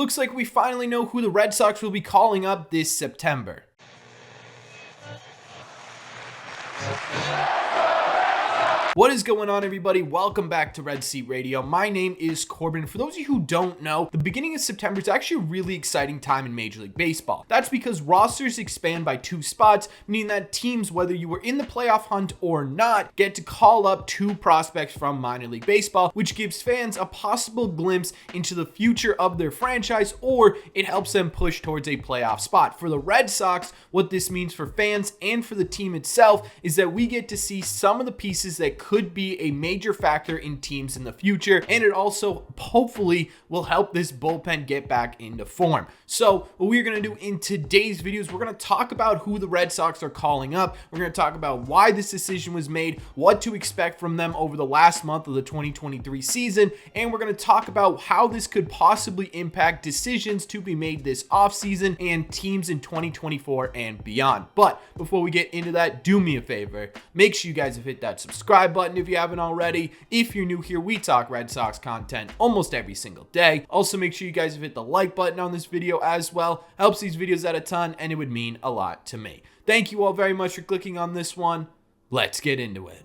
Looks like we finally know who the Red Sox will be calling up this September. What is going on, everybody? Welcome back to Red Seat Radio. My name is Corbin. For those of you who don't know, the beginning of September is actually a really exciting time in Major League Baseball. That's because rosters expand by 2 spots, meaning that teams, whether you were in the playoff hunt or not, get to call up 2 prospects from minor league baseball, which gives fans a possible glimpse into the future of their franchise, or it helps them push towards a playoff spot. For the Red Sox, what this means for fans and for the team itself is that we get to see some of the pieces that could be a major factor in teams in the future, and it also hopefully will help this bullpen get back into form. So what we're going to do in today's video is we're going to talk about who the Red Sox are calling up. We're going to talk about why this decision was made, what to expect from them over the last month of the 2023 season, and we're going to talk about how this could possibly impact decisions to be made this offseason and teams in 2024 and beyond. But before we get into that, do me a favor, make sure you guys have hit that subscribe button if you haven't already. If you're new here, we talk Red Sox content almost every single day. Also, make sure you guys have hit the like button on this video as well. Helps these videos out a ton, and it would mean a lot to me. Thank you all very much for clicking on this one. Let's get into it.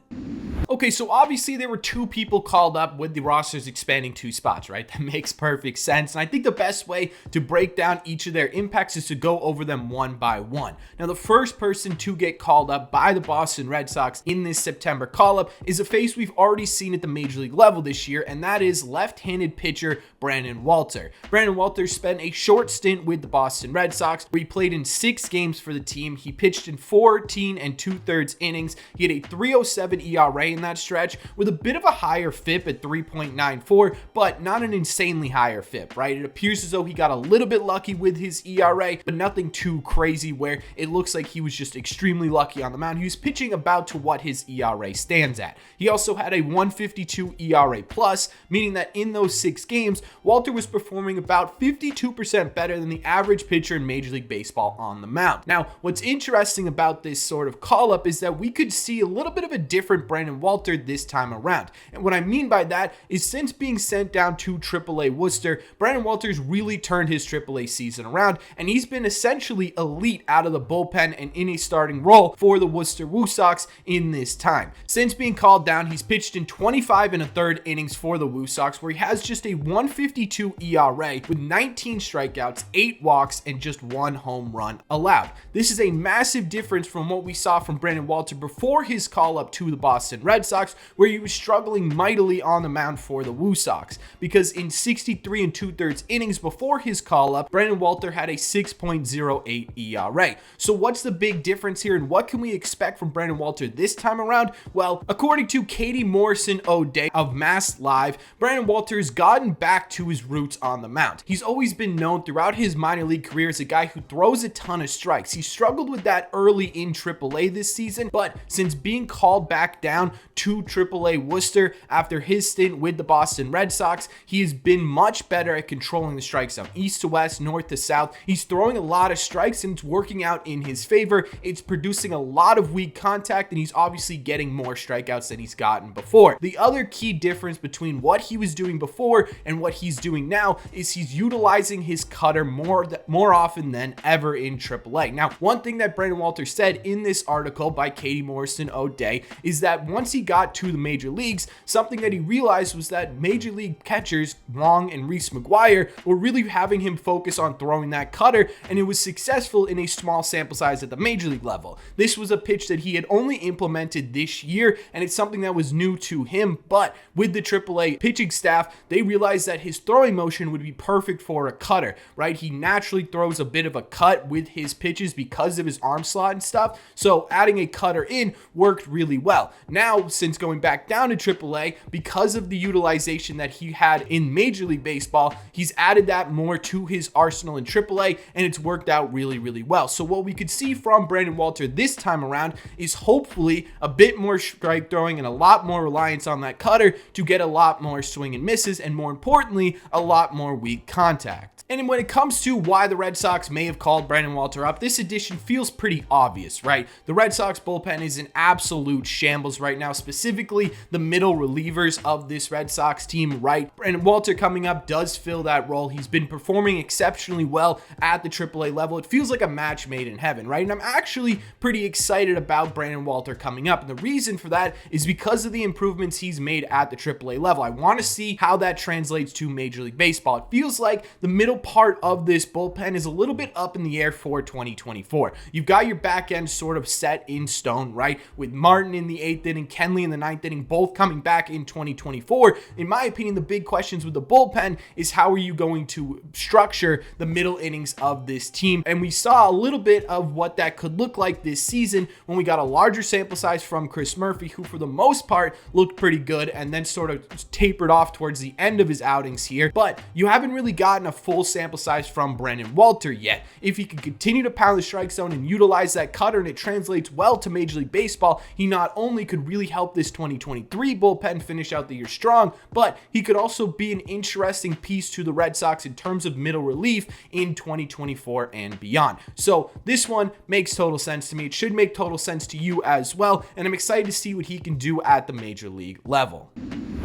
Okay, so obviously there were 2 people called up with the rosters expanding 2 spots, right? That makes perfect sense. And I think the best way to break down each of their impacts is to go over them one by one. Now, the first person to get called up by the Boston Red Sox in this September call-up is a face we've already seen at the major league level this year, and that is left-handed pitcher Brandon Walter. Brandon Walter spent a short stint with the Boston Red Sox where he played in 6 games for the team. He pitched in 14 2/3 innings. He had a 3.07 ERA in that stretch with a bit of a higher FIP at 3.94, but not an insanely higher FIP, right? It appears as though he got a little bit lucky with his ERA, but nothing too crazy where it looks like he was just extremely lucky on the mound. He was pitching about to what his ERA stands at. He also had a 1.52 ERA plus, meaning that in those 6 games, Walter was performing about 52% better than the average pitcher in Major League Baseball on the mound. Now, what's interesting about this sort of call-up is that we could see a little bit of a different Brandon Walter this time around. And what I mean by that is since being sent down to AAA Worcester, Brandon Walter's really turned his AAA season around, and he's been essentially elite out of the bullpen and in a starting role for the Worcester Woo Sox in this time. Since being called down, he's pitched in 25 1/3 innings for the Woo Sox, where he has just a 1.52 ERA with 19 strikeouts, 8 walks, and just 1 home run allowed. This is a massive difference from what we saw from Brandon Walter before his call up to the Boston Red Sox, where he was struggling mightily on the mound for the Woo Sox, because in 63 2/3 innings before his call up, Brandon Walter had a 6.08 ERA. So what's the big difference here, and what can we expect from Brandon Walter this time around? Well, according to Katie Morrison O'Day of Mass Live, Brandon Walter has gotten back to his roots on the mound. He's always been known throughout his minor league career as a guy who throws a ton of strikes. He struggled with that early in AAA this season, but since being called back down to AAA Worcester after his stint with the Boston Red Sox, he has been much better at controlling the strike zone, east to west, north to south. He's throwing a lot of strikes and it's working out in his favor. It's producing a lot of weak contact, and he's obviously getting more strikeouts than he's gotten before. The other key difference between what he was doing before and what he's doing now is he's utilizing his cutter more often than ever in AAA. Now, one thing that Brandon Walter said in this article by Katie Morrison O'Day is that once he got to the major leagues, something that he realized was that major league catchers Wong and Reese McGuire were really having him focus on throwing that cutter, and it was successful in a small sample size at the major league level. This was a pitch that he had only implemented this year, and it's something that was new to him, but with the AAA pitching staff, they realized that his throwing motion would be perfect for a cutter, right? He naturally throws a bit of a cut with his pitches because of his arm slot and stuff, so adding a cutter in worked really well. Now, since going back down to AAA, because of the utilization that he had in Major League Baseball, he's added that more to his arsenal in AAA, and it's worked out really, really well. So what we could see from Brandon Walter this time around is hopefully a bit more strike throwing and a lot more reliance on that cutter to get a lot more swing and misses, and more importantly, a lot more weak contact. And when it comes to why the Red Sox may have called Brandon Walter up, this addition feels pretty obvious, right? The Red Sox bullpen is in absolute shambles right now, specifically the middle relievers of this Red Sox team, right? Brandon Walter coming up does fill that role. He's been performing exceptionally well at the AAA level. It feels like a match made in heaven, right? And I'm actually pretty excited about Brandon Walter coming up. And the reason for that is because of the improvements he's made at the AAA level. I want to see how that translates to Major League Baseball. It feels like the middle part of this bullpen is a little bit up in the air for 2024. You've got your back end sort of set in stone, right? With Martin in the 8th inning, Kenley in the 9th inning, both coming back in 2024. In my opinion, the big questions with the bullpen is how are you going to structure the middle innings of this team? And we saw a little bit of what that could look like this season when we got a larger sample size from Chris Murphy, who for the most part looked pretty good and then sort of tapered off towards the end of his outings here. But you haven't really gotten a full sample size from Brandon Walter yet. If he can continue to pound the strike zone and utilize that cutter and it translates well to Major League Baseball, he not only could really help this 2023 bullpen finish out the year strong, but he could also be an interesting piece to the Red Sox in terms of middle relief in 2024 and beyond. So this one makes total sense to me. It should make total sense to you as well, and I'm excited to see what he can do at the Major League level.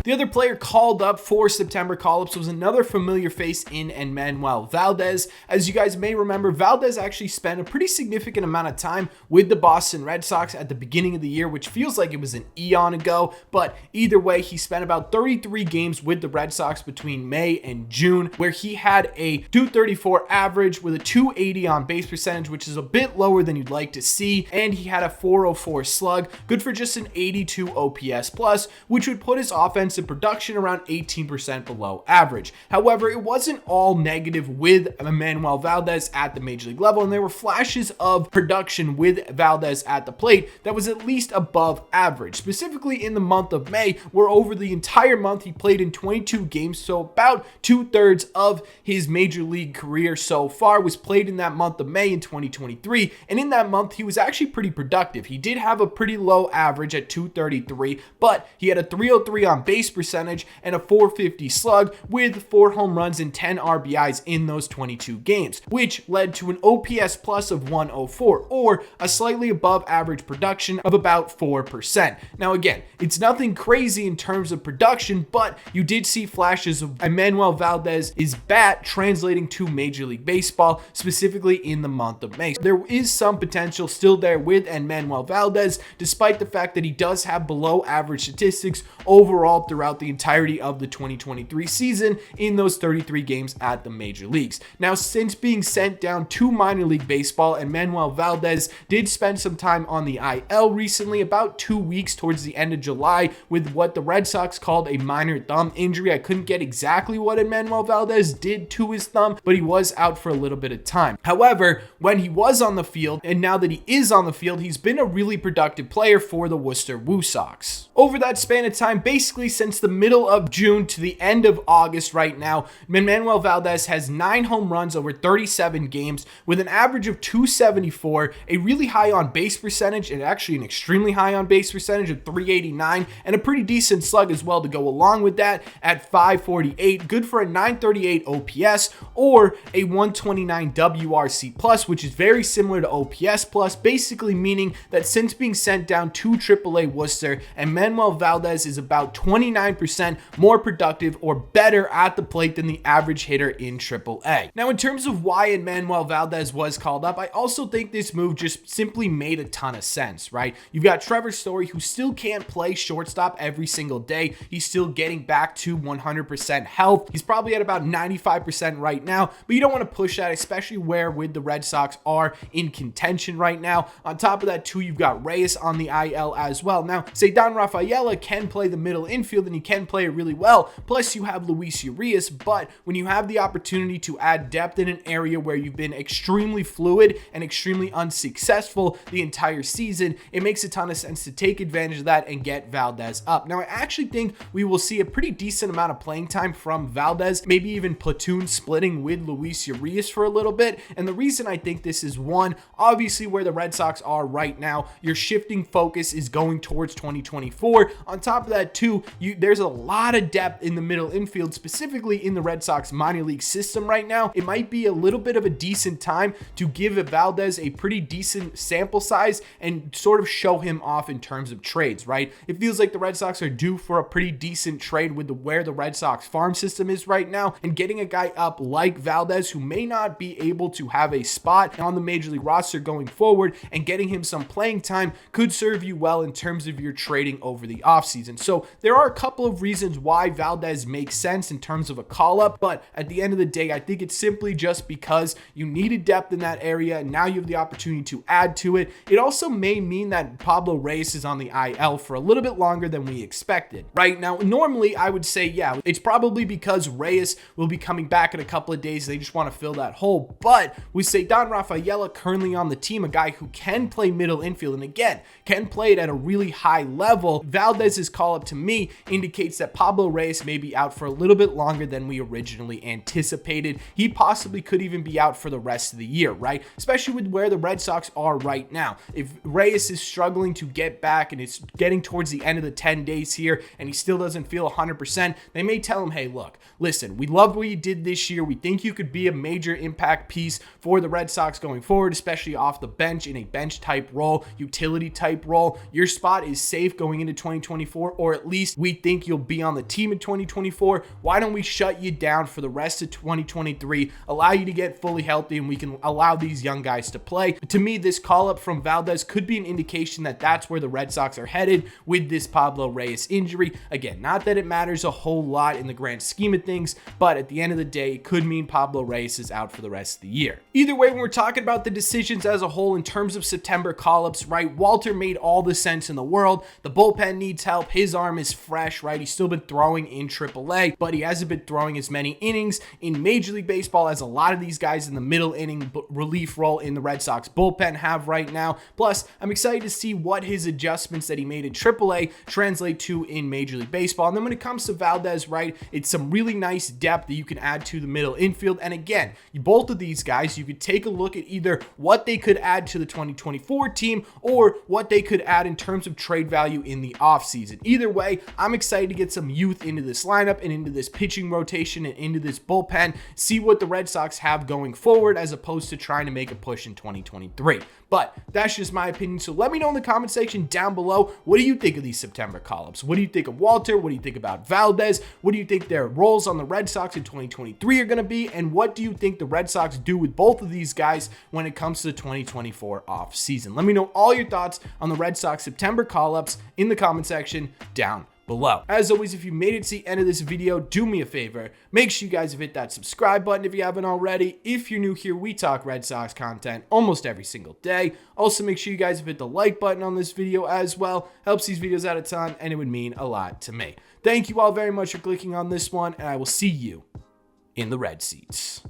The other player called up for September call-ups was another familiar face in Emmanuel Valdez. As you guys may remember, Valdez actually spent a pretty significant amount of time with the Boston Red Sox at the beginning of the year, which feels like it was an eon ago, but either way, he spent about 33 games with the Red Sox between May and June, where he had a 234 average with a 280 on base percentage, which is a bit lower than you'd like to see, and he had a 404 slug, good for just an 82 OPS plus, which would put his offensive production around 18% below average. However, it wasn't all negative with Emmanuel Valdez at the Major League level, and there were flashes of production with Valdez at the plate that was at least above average, specifically in the month of May, where over the entire month he played in 22 games, so about 2/3 of his Major League career so far was played in that month of May in 2023, and in that month he was actually pretty productive. He did have a pretty low average at 233, but he had a 303 on base percentage and a 450 slug with 4 home runs and 10 RBIs in those 22 games, which led to an OPS plus of 104, or a slightly above average production of about 4%. Now again, it's nothing crazy in terms of production, but you did see flashes of Emmanuel Valdez's bat translating to Major League Baseball, specifically in the month of May. There is some potential still there with Emmanuel Valdez, despite the fact that he does have below average statistics overall throughout the entirety of the 2023 season in those 33 games at the major leagues. Now, since being sent down to minor league baseball, Emmanuel Valdez did spend some time on the IL recently, about 2 weeks towards the end of July, with what the Red Sox called a minor thumb injury. I couldn't get exactly what Emmanuel Valdez did to his thumb, but he was out for a little bit of time. However, when he was on the field, and now that he is on the field, he's been a really productive player for the Worcester Woo Sox. Over that span of time, basically since the middle of June to the end of August right now, Emmanuel Valdez has 9 home runs over 37 games with an average of 274, a really high on base percentage, and actually an extremely high on base percentage of 389, and a pretty decent slug as well to go along with that at 548, good for a 938 OPS or a 129 WRC plus, which is very similar to OPS plus, basically meaning that since being sent down to AAA Worcester, Emmanuel Valdez is about 29% more productive or better at the plate than the average hitter in AAA. Now, in terms of why Emmanuel Valdez was called up, I also think this move just simply made a ton of sense, right? You've got Trevor Story, who still can't play shortstop every single day. He's still getting back to 100% health. He's probably at about 95% right now, but you don't want to push that, especially where with the Red Sox are in contention right now. On top of that, too, you've got Reyes on the IL as well. Now, Ceddanne Rafaela can play the middle infield, and he can play it really well. Plus, you have Luis Urias, but when you have the opportunity to add depth in an area where you've been extremely fluid and extremely unsuccessful the entire season, it makes a ton of sense to take advantage of that and get Valdez up. Now, I actually think we will see a pretty decent amount of playing time from Valdez, maybe even platoon splitting with Luis Urias for a little bit. And the reason I think this is, one, obviously where the Red Sox are right now, your shifting focus is going towards 2024. On top of that, too, there's a lot of depth in the middle infield, specifically in the Red Sox minor league system right now. It might be a little bit of a decent time to give Valdez a pretty decent sample size and sort of show him off in terms of trades, right? It feels like the Red Sox are due for a pretty decent trade with where the Red Sox farm system is right now, and getting a guy up like Valdez, who may not be able to have a spot on the major league roster going forward, and getting him some playing time could serve you well in terms of your trading over the offseason. So there are a couple of reasons why Valdez makes sense in terms of a call up, but at the end of the day, I think it's simply just because you needed depth in that area, and now you have the opportunity to add to it. It also may mean that Pablo Reyes is on the IL for a little bit longer than we expected. Right now, normally I would say, yeah, it's probably because Reyes will be coming back in a couple of days. They just want to fill that hole. But with Ceddanne Rafaela currently on the team, a guy who can play middle infield, and again, can play it at a really high level, Valdez's call up to me indicates that Pablo Reyes may be out for a little bit longer than we originally anticipated. He possibly could even be out for the rest of the year, right? Especially with where the Red Sox are right now. If Reyes is struggling to get back and it's getting towards the end of the 10 days here and he still doesn't feel 100%, they may tell him, hey, look, listen, we love what you did this year. We think you could be a major impact piece for the Red Sox going forward, especially off the bench in a bench type role, utility type role. Your spot is safe going into 2024, or at least we think you'll be on the team in 2024. Why don't we shut you down for the rest of 2023, allow you to get fully healthy, and we can allow these young guys to play? To me, this call up from Valdez could be an indication that that's where the Red Sox are headed with this Pablo Reyes injury. Again, not that it matters a whole lot in the grand scheme of things, but at the end of the day, it could mean Pablo Reyes is out for the rest of the year. Either way, when we're talking about the decisions as a whole in terms of September call-ups, right, Walter made all the sense in the world. The bullpen needs help. His arm is fresh, right? He's still been throwing in AAA, but he hasn't been throwing as many innings in Major League Baseball as a lot of these guys in the middle inning relief role in the Red Sox bullpen have right now. Plus, I'm excited to see what his adjustments that he made in AAA translate to in Major League Baseball. And then when it comes to Valdez, right, it's some really nice depth that you can add to the middle infield. And again, both of these guys, you could take a look at either what they could add to the 2024 team or what they could add in terms of trade value in the offseason. Either way, I'm excited to get some youth into this lineup and into this pitching rotation and into this bullpen, see what the Red Sox have going forward as opposed to trying to make a push in 2023. But that's just my opinion. So let me know in the comment section down below, what do you think of these September call-ups? What do you think of Walter? What do you think about Valdez? What do you think their roles on the Red Sox in 2023 are going to be? And what do you think the Red Sox do with both of these guys when it comes to the 2024 off season? Let me know all your thoughts on the Red Sox September call-ups in the comment section down below. As always, if you made it to the end of this video, do me a favor. Make sure you guys have hit that subscribe button if you haven't already. If you're new here, we talk Red Sox content almost every single day. Also, make sure you guys have hit the like button on this video as well. Helps these videos out a ton, and it would mean a lot to me. Thank you all very much for clicking on this one, and I will see you in the red seats.